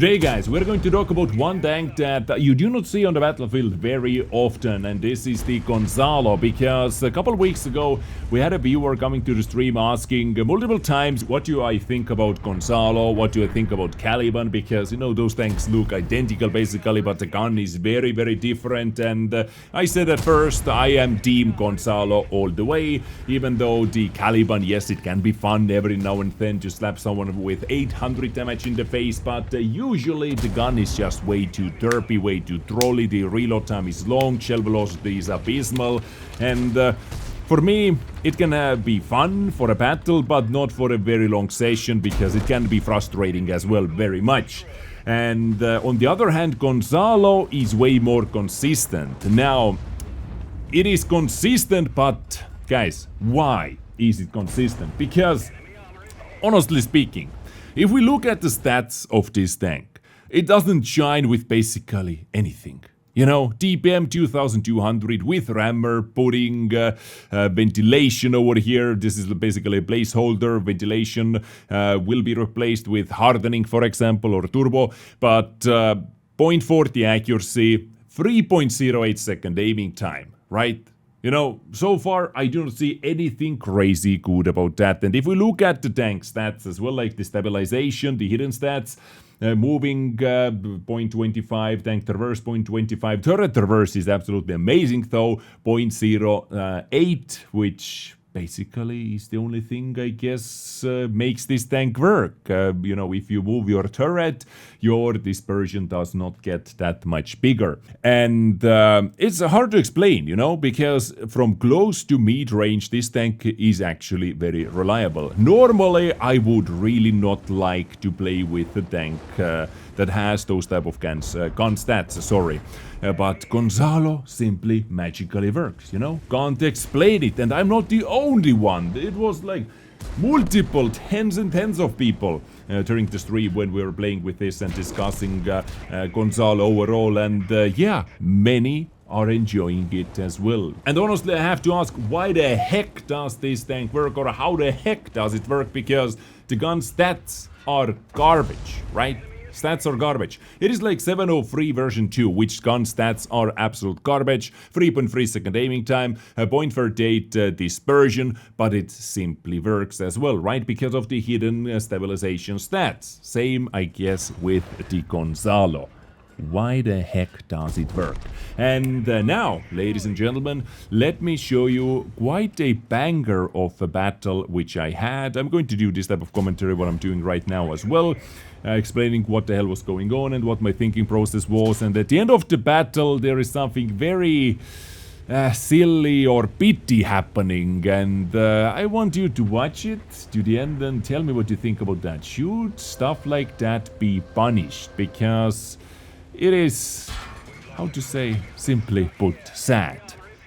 Today guys, we're going to talk about one tank that you do not see on the battlefield very often, and this is the Gonzalo, because a couple of weeks ago we had a viewer coming to the stream asking multiple times what do I think about Gonzalo, what do I think about Caliban, because you know those tanks look identical basically, but the gun is very different, and I said at first I am team Gonzalo all the way, even though the Caliban, yes, it can be fun every now and then to slap someone with 800 damage in the face, but usually the gun is just way too derpy, way too trolly, the reload time is long, shell velocity is abysmal, and for me it can be fun for a battle, but not for a very long session, because it can be frustrating as well very much. And on the other hand, Gonzalo is way more consistent. Now, it is consistent, but guys, why is it consistent? Because, honestly speaking, if we look at the stats of this tank, it doesn't shine with basically anything. You know, DPM 2200 with rammer, putting ventilation over here. This is basically a placeholder. Ventilation will be replaced with hardening, for example, or turbo. But 0.40 accuracy, 3.08 second aiming time, right? You know, so far I do not see anything crazy good about that. And if we look at the tank stats as well, like the stabilization, the hidden stats, moving 0.25, tank traverse 0.25, turret traverse is absolutely amazing though, 0.08, which basically is the only thing I guess makes this tank work. You know, if you move your turret, your dispersion does not get that much bigger. And it's hard to explain, you know, because from close to mid-range, this tank is actually very reliable. Normally, I would really not like to play with a tank that has those type of gun stats, sorry. But Gonzalo simply magically works, you know? Can't explain it, and I'm not the only one. It was like multiple tens and tens of people during the stream when we were playing with this and discussing Gonzalo overall, and yeah, many are enjoying it as well. And honestly, I have to ask, why the heck does this tank work, or how the heck does it work? Because the gun stats are garbage, right? Stats are garbage. It is like 703 version 2, which gun stats are absolute garbage. 3.3 second aiming time, 0.38 dispersion, but it simply works as well, right? Because of the hidden stabilization stats. Same, I guess, with the Gonzalo. Why the heck does it work? And now, ladies and gentlemen, let me show you quite a banger of a battle which I had. I'm going to do this type of commentary, what I'm doing right now as well, explaining what the hell was going on and what my thinking process was. And at the end of the battle, there is something very silly or pity happening, and I want you to watch it to the end and tell me what you think about that. Should stuff like that be punished? Because it is, how to say, simply put, sad.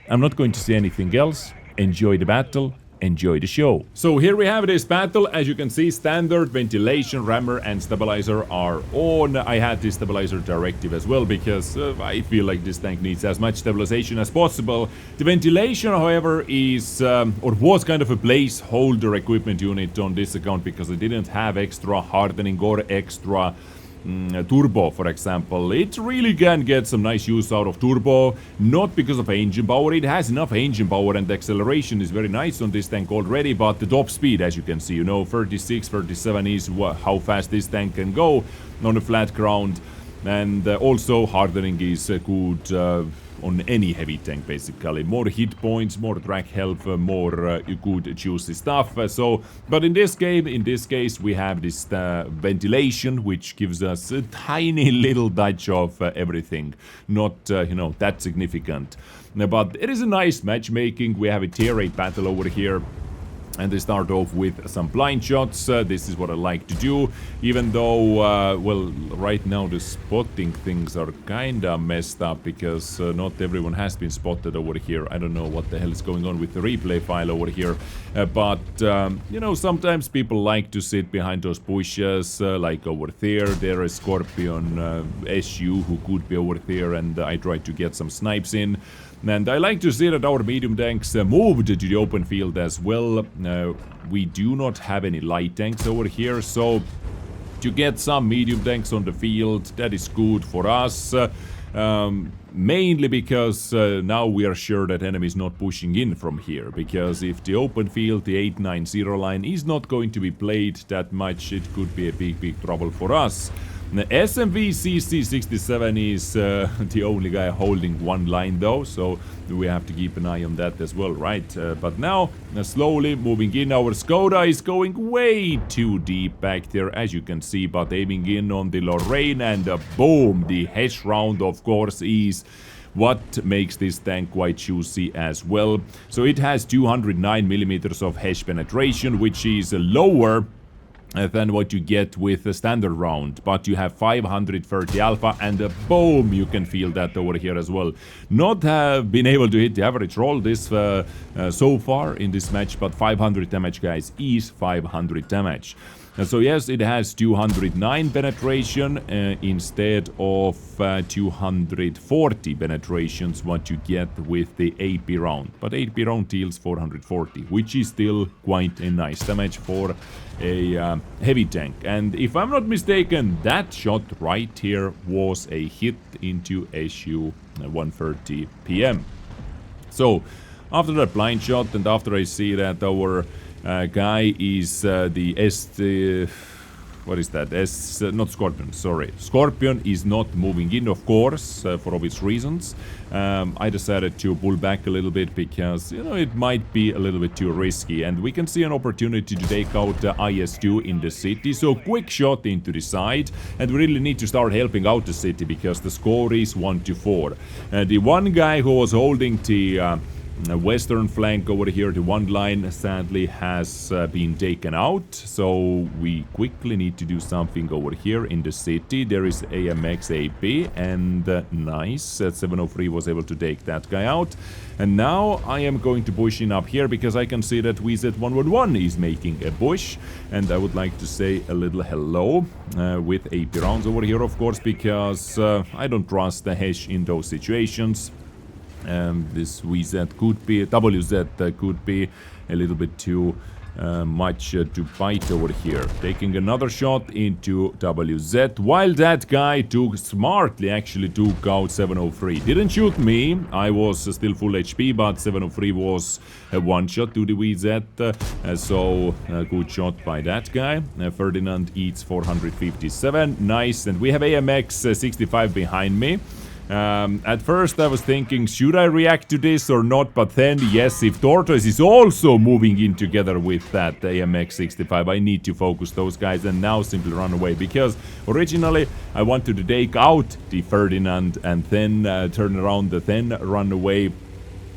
I'm not going to say anything else. Enjoy the battle. Enjoy the show. So here we have this battle. As you can see, standard, ventilation, rammer and stabilizer are on. I had this stabilizer directive as well because I feel like this tank needs as much stabilization as possible. The ventilation, however, is or was kind of a placeholder equipment unit on this account because I didn't have extra hardening or extra turbo, for example. It really can get some nice use out of turbo, not because of engine power. It has enough engine power and the acceleration is very nice on this tank already, but the top speed, as you can see, you know, 36, 37 is how fast this tank can go on a flat ground, and also hardening is good on any heavy tank basically. More hit points, more drag health, more good juicy stuff. But in this case we have this ventilation, which gives us a tiny little touch of everything, not you know, that significant. But it is a nice matchmaking. We have a tier 8 battle over here. And they start off with some blind shots. This is what I like to do, even though, well, right now the spotting things are kinda messed up because not everyone has been spotted over here. I don't know what the hell is going on with the replay file over here, but you know, sometimes people like to sit behind those bushes, like over there. There is Scorpion SU who could be over there, and I try to get some snipes in. And I like to see that our medium tanks moved to the open field as well. We do not have any light tanks over here, so to get some medium tanks on the field. That is good for us. Mainly because now we are sure that enemy is not pushing in from here. Because if the open field, the 890 line, is not going to be played that much, it could be a big trouble for us. The SMV CC67 is the only guy holding one line though, so we have to keep an eye on that as well, right? But now, slowly moving in, our Skoda is going way too deep back there, as you can see, but aiming in on the Lorraine, and boom, the Hesh round, of course, is what makes this tank quite juicy as well. So it has 209mm of Hesh penetration, which is lower than what you get with a standard round, but you have 530 alpha, and boom, you can feel that over here as well. Not have been able to hit the average roll this so far in this match, but 500 damage, guys, is 500 damage. So yes, it has 209 penetration instead of 240 penetrations what you get with the AP round. But AP round deals 440, which is still quite a nice damage for a heavy tank. And if I'm not mistaken, that shot right here was a hit into SU 130 PM. So after that blind shot, and after I see that our guy is the what is that? Not Scorpion, sorry. Scorpion is not moving in, of course, for obvious reasons. I decided to pull back a little bit because, you know, it might be a little bit too risky. And we can see an opportunity to take out IS-2 in the city. So quick shot into the side. And we really need to start helping out the city because the score is 1-4. The one guy who was holding the western flank over here, the one line, sadly has been taken out, so we quickly need to do something over here in the city. There is AMX AP, and nice, 703 was able to take that guy out. And now I am going to push in up here because I can see that WZ111 is making a push, and I would like to say a little hello with AP rounds over here, of course, because I don't trust the Hesh in those situations. This WZ could be a little bit too much to bite over here. Taking another shot into WZ, while that guy smartly actually took out 703. Didn't shoot me, I was still full HP, but 703 was a one shot to the WZ, so good shot by that guy. Ferdinand eats 457, nice, and we have AMX 65 behind me. At first I was thinking, should I react to this or not, but then yes, if Tortoise is also moving in together with that AMX 65, I need to focus those guys and now simply run away, because originally I wanted to take out the Ferdinand and then turn around, then run away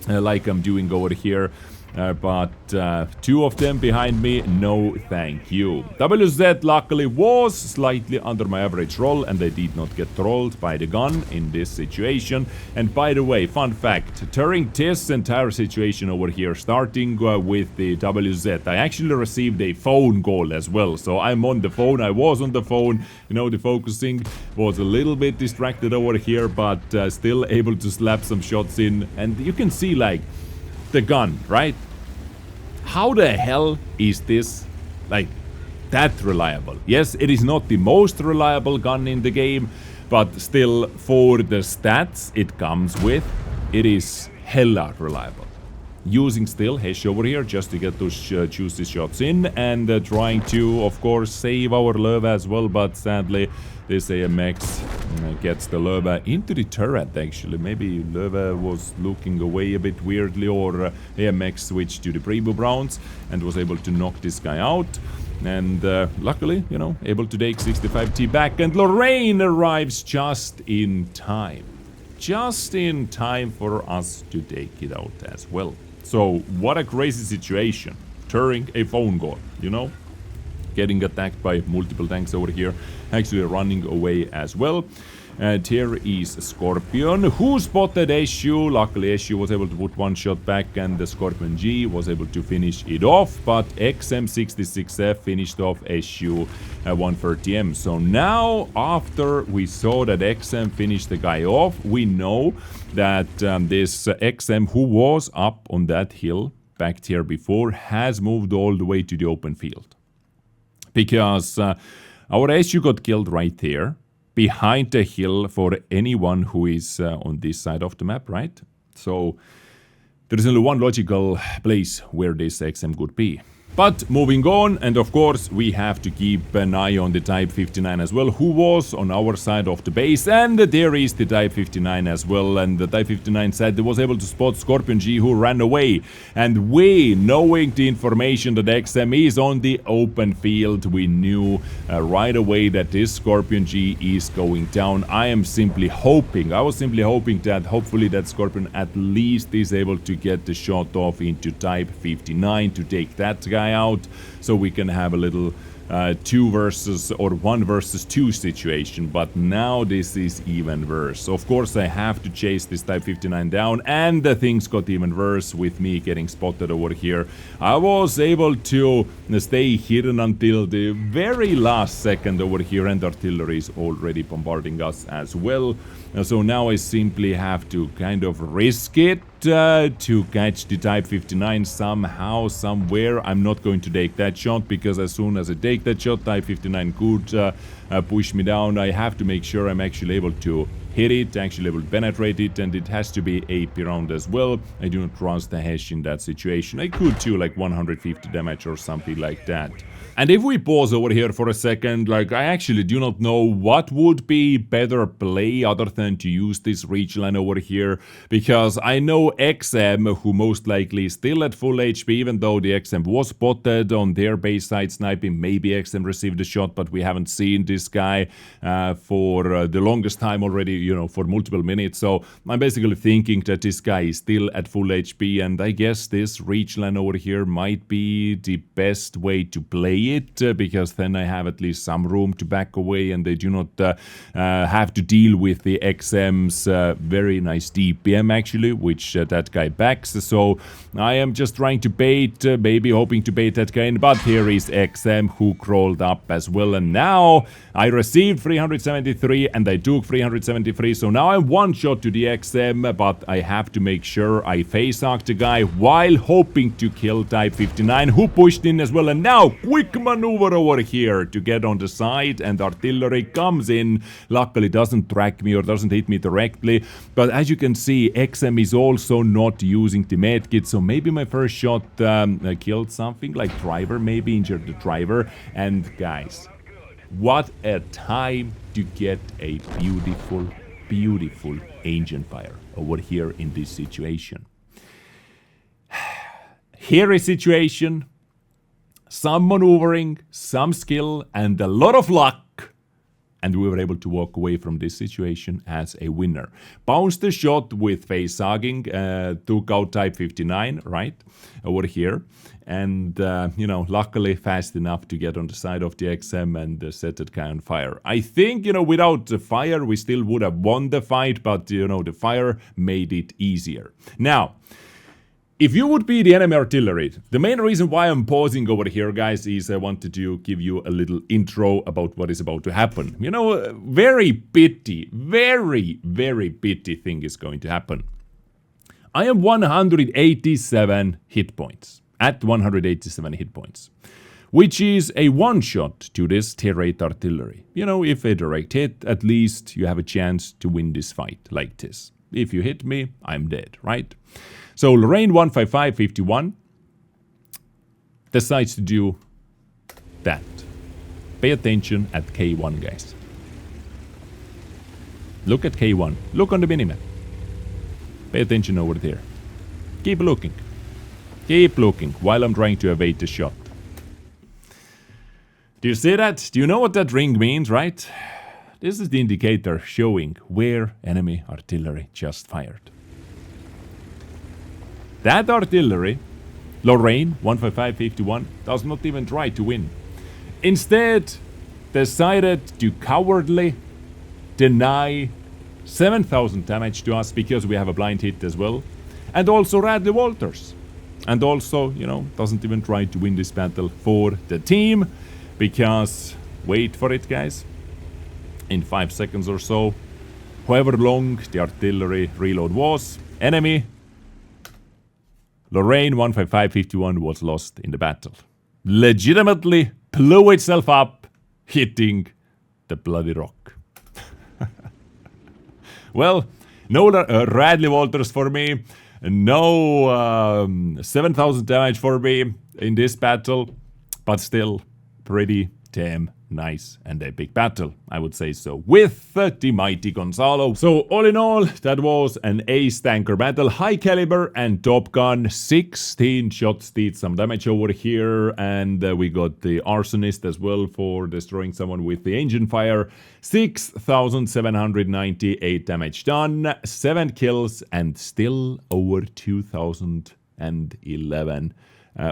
like I'm doing over here. But two of them behind me, no thank you. WZ luckily was slightly under my average roll, and I did not get trolled by the gun in this situation. And by the way, fun fact, during this entire situation over here, starting with the WZ, I actually received a phone call as well. So I'm on the phone, I was on the phone, you know, the focusing was a little bit distracted over here, but still able to slap some shots in. And you can see, like, the gun, right? How the hell is this, like, that reliable? Yes, it is not the most reliable gun in the game, but still, for the stats it comes with, it is hella reliable. Using still Hesh over here just to get those juicy shots in, and trying to, of course, save our Löwe as well, but sadly this AMX gets the Löwe into the turret, actually. Maybe Löwe was looking away a bit weirdly, or AMX switched to the pre-boom rounds and was able to knock this guy out. And luckily, you know, able to take 65T back, and Lorraine arrives just in time. Just in time for us to take it out as well. So, what a crazy situation. During a phone call, you know? Getting attacked by multiple tanks over here. Actually running away as well. And here is Scorpion, who spotted SU. Luckily SU was able to put one shot back, and the Scorpion G was able to finish it off. But XM66F finished off SU 130M. So now, after we saw that XM finished the guy off, we know that this XM, who was up on that hill back here before, has moved all the way to the open field. Because Our SU got killed right there, behind the hill for anyone who is on this side of the map, right? So there is only one logical place where this XM could be. But moving on, and of course we have to keep an eye on the Type 59 as well, who was on our side of the base, and there is the Type 59 as well, and the Type 59 said they was able to spot Scorpion G, who ran away, and we, knowing the information that XM is on the open field, we knew right away that this Scorpion G is going down. I was simply hoping that hopefully that Scorpion at least is able to get the shot off into Type 59 to take that guy out, so we can have a little 2 versus or 1 versus 2 situation. But now this is even worse. Of course I have to chase this Type 59 down, and the things got even worse with me getting spotted over here. I was able to stay hidden until the very last second over here, and artillery is already bombarding us as well. So now I simply have to kind of risk it to catch the Type 59 somehow, somewhere. I'm not going to take that shot, because as soon as I take that shot, Type 59 could push me down. I have to make sure I'm actually able to hit it, actually able to penetrate it, and it has to be AP round as well. I do not trust the Hesh in that situation. I could do like 150 damage or something like that. And if we pause over here for a second, like, I actually do not know what would be better play other than to use this reach line over here, because I know XM, who most likely is still at full HP, even though the XM was spotted on their base side sniping. Maybe XM received a shot, but we haven't seen this guy for the longest time already, you know, for multiple minutes. So I'm basically thinking that this guy is still at full HP, and I guess this reach line over here might be the best way to play it, because then I have at least some room to back away, and they do not have to deal with the XM's very nice DPM actually, which that guy backs. So I am just trying to bait, maybe hoping to bait that guy in, but here is XM who crawled up as well, and now I received 373 and I took 373, so now I'm one shot to the XM, but I have to make sure I face arc the guy while hoping to kill Type 59, who pushed in as well, and now quick maneuver over here to get on the side, and artillery comes in. Luckily doesn't track me or doesn't hit me directly, but as you can see, XM is also not using the medkit, so maybe my first shot killed something like driver, maybe injured the driver. And guys, what a time to get a beautiful, beautiful engine fire over here in this situation. Here is situation, some maneuvering, some skill, and a lot of luck, and we were able to walk away from this situation as a winner. Bounced the shot with face sagging, took out Type 59, right, over here, and, you know, luckily fast enough to get on the side of the XM and set that guy on fire. I think, you know, without the fire, we still would have won the fight, but, you know, the fire made it easier. Now, if you would be the enemy artillery, the main reason why I'm pausing over here, guys, is I wanted to give you a little intro about what is about to happen. You know, very pity, very, very pity thing is going to happen. I am 187 hit points, at 187 hit points, which is a one-shot to this tier 8 artillery. You know, if a direct hit, at least you have a chance to win this fight like this. If you hit me, I'm dead, right? So Lorraine 15551 decides to do that. Pay attention at K1, guys. Look at K1. Look on the minimap. Pay attention over there. Keep looking. Keep looking while I'm trying to evade the shot. Do you see that? Do you know what that ring means, right? This is the indicator showing where enemy artillery just fired. That artillery, Lorraine 15551, does not even try to win. Instead, decided to cowardly deny 7,000 damage to us because we have a blind hit as well. And also Radley Walters. And also, you know, doesn't even try to win this battle for the team. Because, wait for it, guys. In 5 seconds or so, however long the artillery reload was, enemy Lorraine 15551 was lost in the battle. Legitimately blew itself up hitting the bloody rock. Well, no Radley Walters for me. No 7,000 damage for me in this battle. But still, pretty damn nice and epic battle, I would say so, with the mighty Gonzalo. So all in all, that was an ace tanker battle, high caliber and top gun, 16 shots did some damage over here, and we got the arsonist as well for destroying someone with the engine fire. 6,798 damage done, 7 kills, and still over 2,011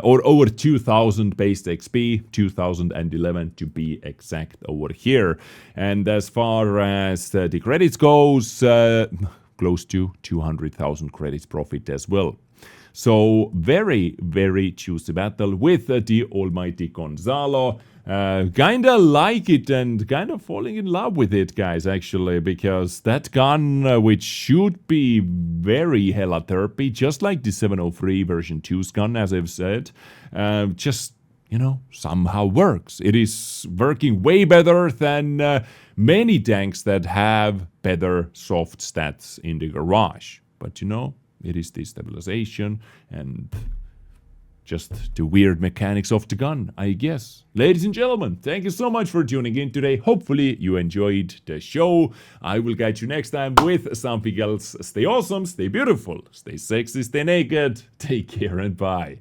or over 2,000 base XP, 2,011 to be exact over here. And as far as the credits goes, close to 200,000 credits profit as well. So very, very juicy battle with the almighty Gonzalo. Kinda like it and kind of falling in love with it, guys, actually, because that gun, which should be very hella derpy, just like the 703 version 2's gun, as I've said, just, you know, somehow works. It is working way better than many tanks that have better soft stats in the garage. But, you know, it is destabilization and just the weird mechanics of the gun, I guess. Ladies and gentlemen, thank you so much for tuning in today. Hopefully you enjoyed the show. I will catch you next time with something else. Stay awesome, stay beautiful, stay sexy, stay naked. Take care and bye.